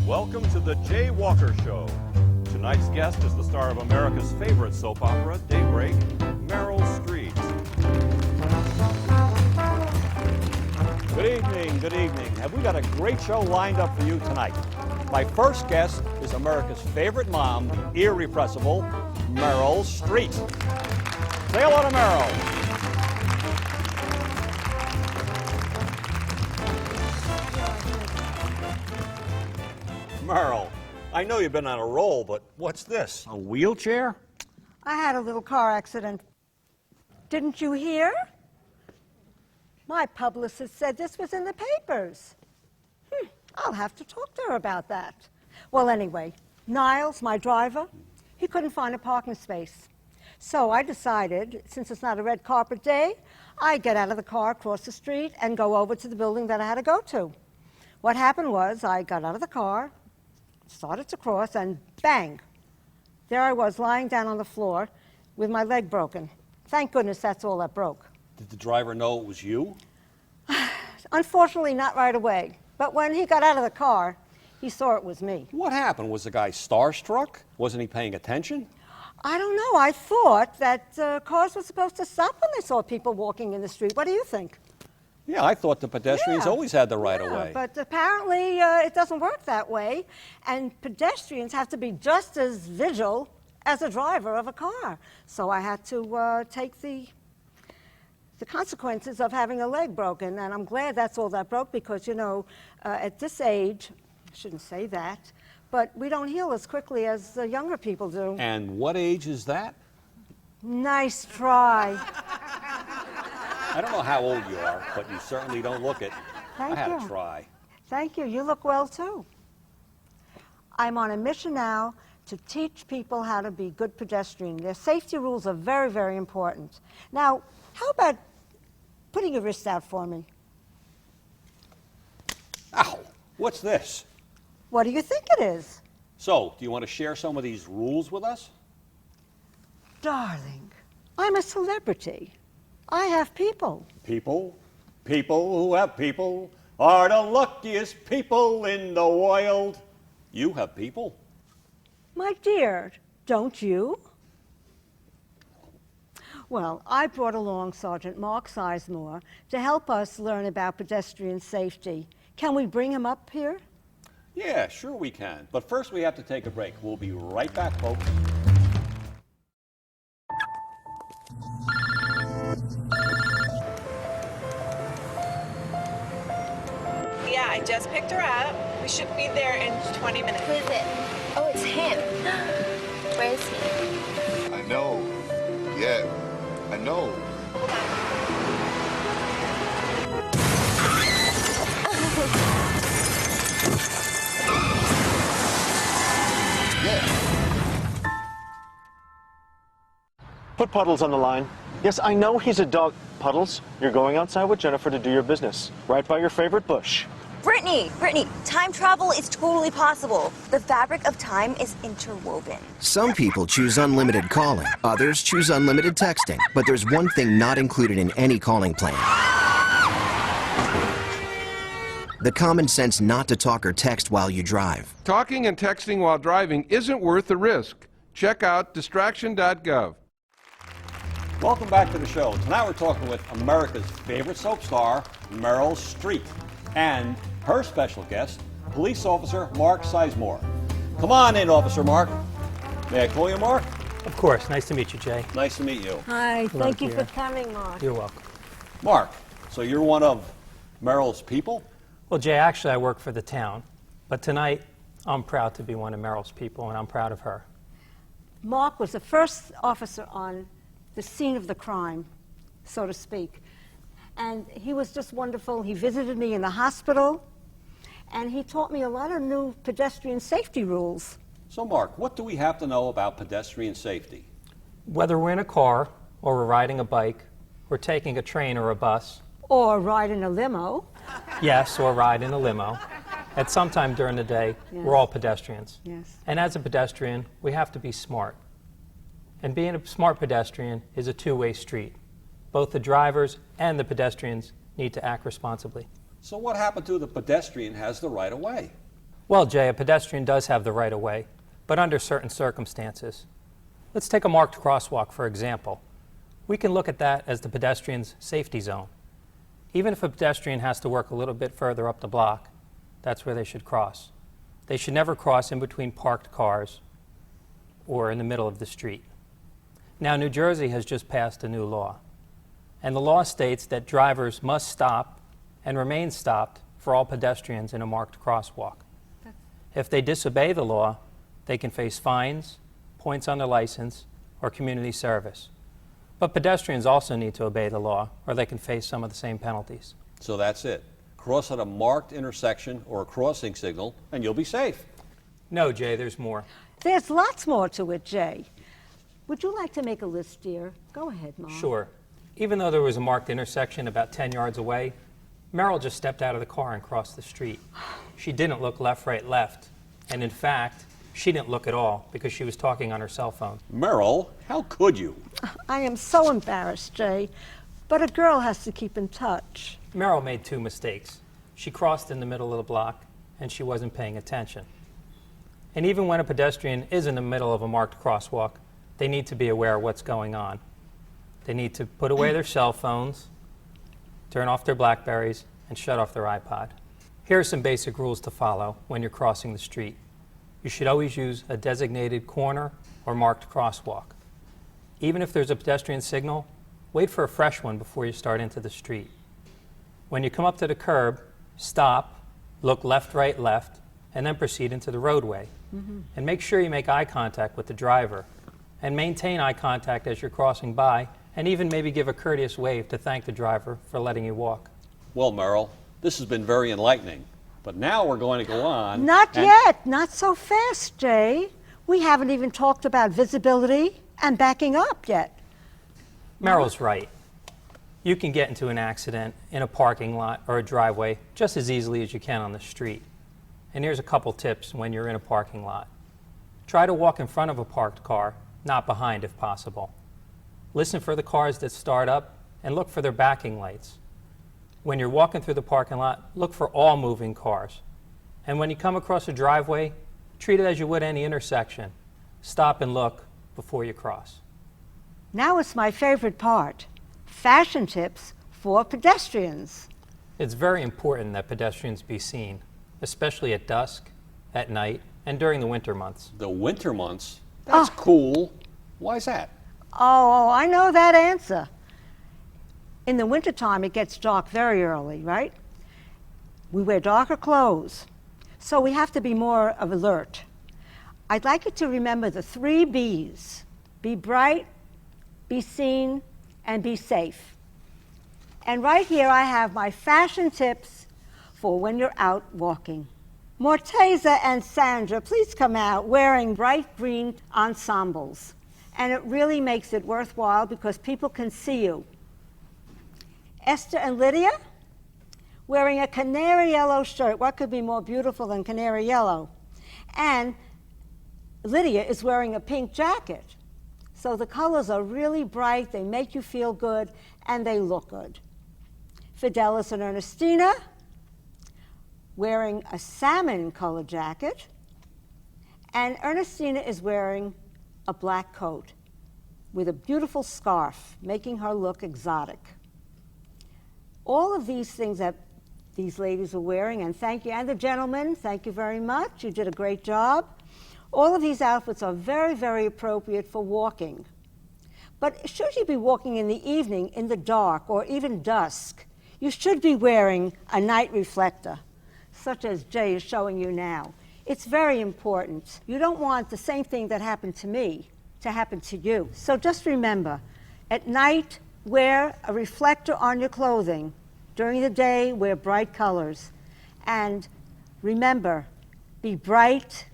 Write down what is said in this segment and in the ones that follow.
Welcome to the Jay Walker Show. Tonight's guest is the star of America's favorite soap opera, Daybreak, Meryl Streep. Good evening, good evening. Have we got a great show lined up for you tonight? My first guest is America's favorite mom, the irrepressible Meryl Streep. Say hello to Meryl. Meryl, I know you've been on a roll, but what's this, a wheelchair? I had a little car accident. Didn't you hear? My publicist said this was in the papers. I'll have to talk to her about that. Well, anyway, Niles, my driver, he couldn't find a parking space. So I decided, since it's not a red carpet day, I'd get out of the car, cross the street, and go over to the building that I had to go to. What happened was I got out of the car, started to cross, and bang! There I was lying down on the floor with my leg broken. Thank goodness that's all that broke. Did the driver know it was you? Unfortunately, not right away. But when he got out of the car, he saw it was me. What happened? Was the guy starstruck? Wasn't he paying attention? I don't know. I thought that cars were supposed to stop when they saw people walking in the street. What do you think? Yeah, I thought the pedestrians always had the right of way. But apparently it doesn't work that way, and pedestrians have to be just as vigilant as a driver of a car. So I had to take the consequences of having a leg broken, and I'm glad that's all that broke because, you know, at this age, I shouldn't say that, but we don't heal as quickly as the younger people do. And what age is that? Nice try. I don't know how old you are, but you certainly don't look it. Thank I had you. to try. Thank you. You look well, too. I'm on a mission now to teach people how to be good pedestrians. Their safety rules are very, very important. Now, how about putting your wrist out for me? Ow! What's this? What do you think it is? So, do you want to share some of these rules with us? Darling, I'm a celebrity. I have people. People who have people are the luckiest people in the world. You have people? My dear, don't you? Well, I brought along Sergeant Mark Sizemore to help us learn about pedestrian safety. Can we bring him up here? Yeah, sure we can. But first we have to take a break. We'll be right back, folks. Yeah, I just picked her up. We should be there in 20 minutes. Who is it? Oh, it's him. Where is he? I know. Yeah, I know. Hold on. Yeah. Put Puddles on the line. Yes, I know he's a dog. Puddles, you're going outside with Jennifer to do your business, right by your favorite bush. Brittany, time travel is totally possible. The fabric of time is interwoven. Some people choose unlimited calling, others choose unlimited texting. But there's one thing not included in any calling plan. The common sense not to talk or text while you drive. Talking and texting while driving isn't worth the risk. Check out distraction.gov. Welcome back to the show. Tonight we're talking with America's favorite soap star, Meryl Streep, and her special guest, Police Officer Mark Sizemore. Come on in, Officer Mark. May I call you Mark? Of course. Nice to meet you, Jay. Nice to meet you. Hi, Hello, thank you for dear. coming, Mark. You're welcome. Mark, so you're one of Meryl's people? Well, Jay, actually, I work for the town. But tonight, I'm proud to be one of Meryl's people, and I'm proud of her. Mark was the first officer on the scene of the crime, so to speak. And he was just wonderful. He visited me in the hospital, and he taught me a lot of new pedestrian safety rules. So, Mark, what do we have to know about pedestrian safety? Whether we're in a car, or we're riding a bike, or taking a train or a bus. Or riding a limo. Yes, or ride in a limo. At some time during the day, we're all pedestrians. Yes. And as a pedestrian, we have to be smart. And being a smart pedestrian is a two-way street. Both the drivers and the pedestrians need to act responsibly. So what happened to the pedestrian has the right of way? Well, Jay, a pedestrian does have the right of way, but under certain circumstances. Let's take a marked crosswalk, for example. We can look at that as the pedestrian's safety zone. Even if a pedestrian has to work a little bit further up the block, that's where they should cross. They should never cross in between parked cars or in the middle of the street. Now, New Jersey has just passed a new law, and the law states that drivers must stop and remain stopped for all pedestrians in a marked crosswalk. If they disobey the law, they can face fines, points on their license, or community service. But pedestrians also need to obey the law, or they can face some of the same penalties. So that's it. Cross at a marked intersection or a crossing signal, and you'll be safe. No, Jay, there's more. There's lots more to it, Jay. Would you like to make a list, dear? Go ahead, Mom. Sure. Even though there was a marked intersection about 10 yards away, Merrill just stepped out of the car and crossed the street. She didn't look left, right, left. And in fact, she didn't look at all because she was talking on her cell phone. Merrill, how could you? I am so embarrassed, Jay, but a girl has to keep in touch. Merrill made two mistakes. She crossed in the middle of the block, and she wasn't paying attention. And even when a pedestrian is in the middle of a marked crosswalk, they need to be aware of what's going on. They need to put away their cell phones, turn off their Blackberries, and shut off their iPod. Here are some basic rules to follow when you're crossing the street. You should always use a designated corner or marked crosswalk. Even if there's a pedestrian signal, wait for a fresh one before you start into the street. When you come up to the curb, stop, look left, right, left, and then proceed into the roadway. And make sure you make eye contact with the driver, and maintain eye contact as you're crossing by, and even maybe give a courteous wave to thank the driver for letting you walk. Well, Merrill, this has been very enlightening. But now we're going to go on. Not yet. Not so fast, Jay. We haven't even talked about visibility and backing up yet. Merrill's right. You can get into an accident in a parking lot or a driveway just as easily as you can on the street. And here's a couple tips when you're in a parking lot. Try to walk in front of a parked car, not behind if possible. Listen for the cars that start up and look for their backing lights. When you're walking through the parking lot, look for all moving cars. And when you come across a driveway, treat it as you would any intersection. Stop and look before you cross. Now it's my favorite part. Fashion tips for pedestrians. It's very important that pedestrians be seen, especially at dusk, at night, and during the winter months. The winter months? That's cool. Why is that? Oh, I know that answer. In the wintertime, it gets dark very early, right? We wear darker clothes, so we have to be more of alert. I'd like you to remember the 3 B's. Be bright, be seen, and be safe. And right here I have my fashion tips for when you're out walking. Morteza and Sandra, please come out wearing bright green ensembles. And it really makes it worthwhile because people can see you. Esther and Lydia, wearing a canary yellow shirt. What could be more beautiful than canary yellow? And Lydia is wearing a pink jacket. So the colors are really bright, they make you feel good, and they look good. Fidelis and Ernestina, wearing a salmon color jacket. And Ernestina is wearing a black coat with a beautiful scarf, making her look exotic. All of these things that these ladies are wearing, and thank you, and the gentlemen, thank you very much. You did a great job. All of these outfits are very, very appropriate for walking. But should you be walking in the evening, in the dark, or even dusk, you should be wearing a night reflector, such as Jay is showing you now. It's very important. You don't want the same thing that happened to me to happen to you. So just remember, at night, wear a reflector on your clothing. During the day, wear bright colors. And remember, be bright,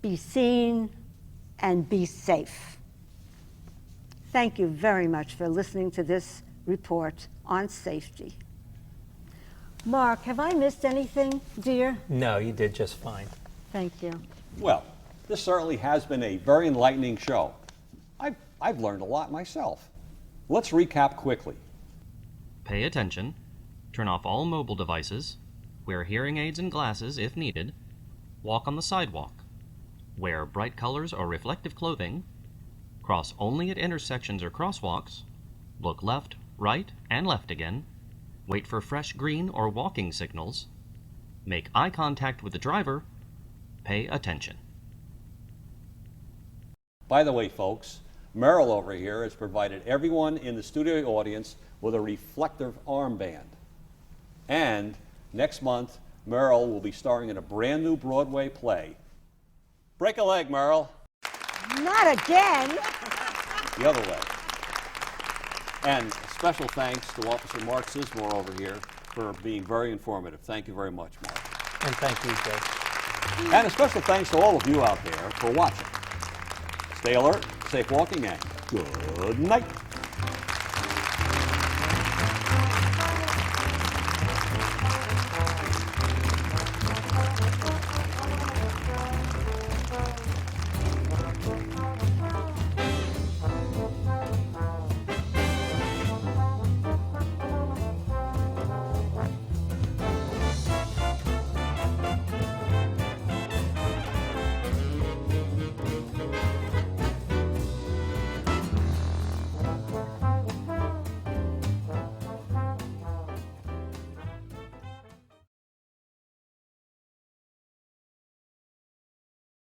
be seen, and be safe. Thank you very much for listening to this report on safety. Mark, have I missed anything, dear? No, you did just fine. Thank you. Well, this certainly has been a very enlightening show. I've learned a lot myself. Let's recap quickly. Pay attention, turn off all mobile devices, Wear hearing aids and glasses if needed. Walk on the sidewalk. Wear bright colors or reflective clothing. Cross only at intersections or crosswalks. Look left, right, and left again. Wait for fresh green or walking signals. Make eye contact with the driver. Pay attention. By the way, folks, Merrill over here has provided everyone in the studio audience with a reflective armband. And next month, Merrill will be starring in a brand new Broadway play. Break a leg, Merrill. Not again. The other way. And special thanks to Officer Mark Sizemore over here for being very informative. Thank you very much, Mark. And thank you, Joe. And a special thanks to all of you out there for watching. Stay alert, safe walking, and good night.